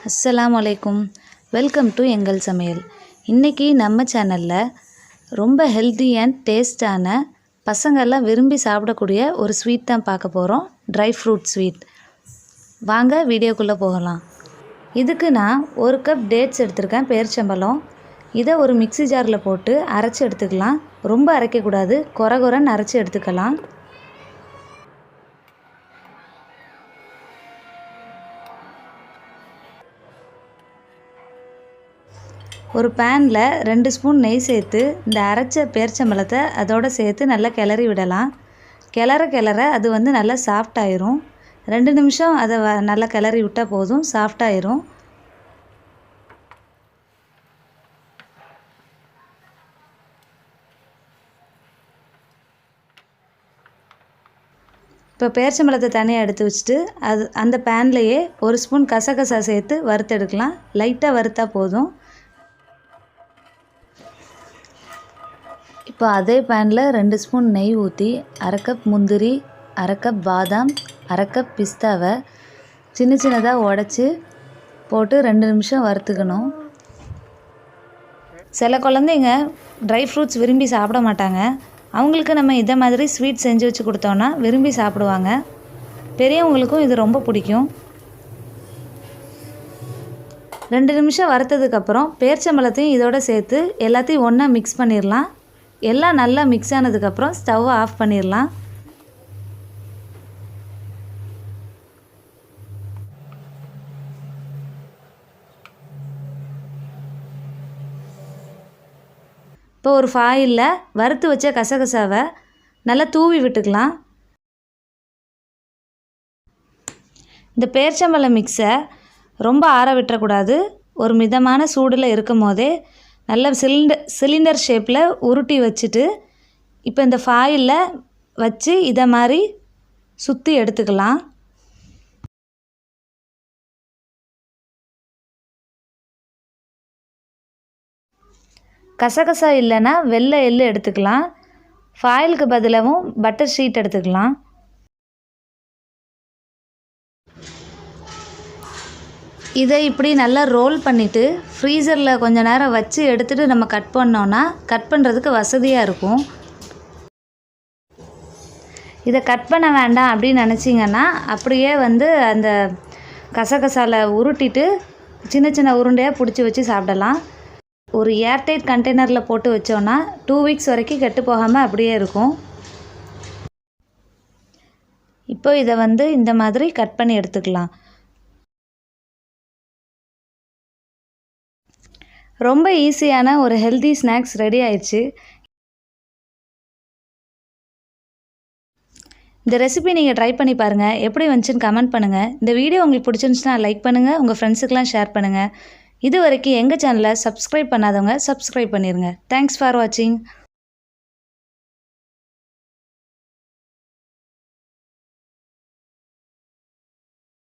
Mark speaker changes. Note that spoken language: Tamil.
Speaker 1: அஸ்ஸலாமு அலைக்கும். வெல்கம் டு எங்கள் சமையல். இன்றைக்கி நம்ம சேனலில் ரொம்ப ஹெல்தி அண்ட் டேஸ்டான பசங்கள்லாம் விரும்பி சாப்பிடக்கூடிய ஒரு ஸ்வீட் தான் பார்க்க போகிறோம். Dry fruit sweet. வாங்க வீடியோக்குள்ளே போகலாம். இதுக்கு நான் 1 கப் டேட்ஸ் எடுத்திருக்கேன், பேரிச்சம்பழம். இதை ஒரு மிக்ஸி ஜாரில் போட்டு அரைச்சி எடுத்துக்கலாம். ரொம்ப அரைக்கக்கூடாது, கொரகொரன்னு அரைச்சி எடுத்துக்கலாம். ஒரு பேனில் 2 ஸ்பூன் நெய் சேர்த்து இந்த அரைச்ச பேரிச்சம்பழத்தை அதோடு சேர்த்து நல்லா கிளறி விடலாம். கிளற அது நல்லா சாஃப்டாயிரும். 2 நிமிஷம் அதை நல்லா கிளறி விட்டால் போதும், சாஃப்டாயிரும். இப்போ பேரிச்சம்பழத்தை தனியாக எடுத்து வச்சுட்டு அந்த பேன்லேயே 1 ஸ்பூன் கசகசா சேர்த்து வறுத்தெடுக்கலாம். லைட்டாக வறுத்தா போதும். இப்போ அதே பேனில் 2 ஸ்பூன் நெய் ஊற்றி 1/2 கப் முந்திரி, 1/2 கப் பாதாம், 1/2 கப் பிஸ்தாவை சின்னதாக உடச்சி போட்டு 2 நிமிஷம் வறுத்துக்கணும். சில குழந்தைங்க ட்ரை ஃப்ரூட்ஸ் விரும்பி சாப்பிட மாட்டாங்க. அவங்களுக்கு நம்ம இதை மாதிரி ஸ்வீட் செஞ்சு வச்சு கொடுத்தோன்னா விரும்பி சாப்பிடுவாங்க. பெரியவங்களுக்கும் இது ரொம்ப பிடிக்கும். 2 நிமிஷம் வறுத்ததுக்கப்புறம் பேரிச்சம்பழத்தையும் இதோடு சேர்த்து எல்லாத்தையும் ஒன்றா மிக்ஸ் பண்ணிடலாம். எல்லாம் நல்லா மிக்ஸ் ஆனதுக்கப்புறம் ஸ்டவ்வை ஆஃப் பண்ணிடலாம். இப்போ ஒரு ஃபாயிலில் வறுத்து வச்ச கசகசாவை நல்லா தூவி விட்டுக்கலாம். இந்த பேரிச்சம்பழ மிக்ஸை ரொம்ப ஆற விட்டுறக்கூடாது. ஒரு மிதமான சூடில் இருக்கும் போதே நல்ல சிலிண்டர் ஷேப்பில் உருட்டி வச்சுட்டு இப்போ இந்த ஃபாயிலில் வச்சு இதை மாதிரி சுற்றி எடுத்துக்கலாம். கசகசா இல்லைன்னா வெள்ளை எள்ளு எடுத்துக்கலாம். ஃபாயிலுக்கு பதிலாகவும் பட்டர் ஷீட் எடுத்துக்கலாம். இதை இப்படி நல்லா ரோல் பண்ணிவிட்டு ஃப்ரீசரில் கொஞ்சம் நேரம் வச்சு எடுத்துகிட்டு நம்ம கட் பண்ணோன்னா கட் பண்ணுறதுக்கு வசதியாக இருக்கும். இதை கட் பண்ண வேண்டாம் அப்படின்னு நினச்சிங்கன்னா அப்படியே அந்த கசகசாவில் உருட்டிட்டு சின்ன உருண்டையாக பிடிச்சி வச்சு சாப்பிடலாம். ஒரு ஏர்டைட் கண்டெய்னரில் போட்டு வச்சோன்னா 2 வீக்ஸ் வரைக்கும் கெட்டு போகாமல் அப்படியே இருக்கும். இப்போ இதை இந்த மாதிரி கட் பண்ணி எடுத்துக்கலாம். ரொம்ப ஈஸியான ஒரு ஹெல்தி ஸ்நாக்ஸ் ரெடி ஆயிடுச்சு. இந்த ரெசிபி நீங்கள் ட்ரை பண்ணி பாருங்கள். எப்படி வந்துச்சுன்னு கமெண்ட் பண்ணுங்கள். இந்த வீடியோ உங்களுக்கு பிடிச்சிருந்துச்சுன்னா லைக் பண்ணுங்கள், உங்கள் ஃப்ரெண்ட்ஸுக்கெலாம் ஷேர் பண்ணுங்கள். இது வரைக்கும் எங்கள் சேனலை சப்ஸ்கிரைப் பண்ணாதவங்க சப்ஸ்கிரைப் பண்ணிடுங்க. தேங்க்ஸ் ஃபார் வாட்சிங்.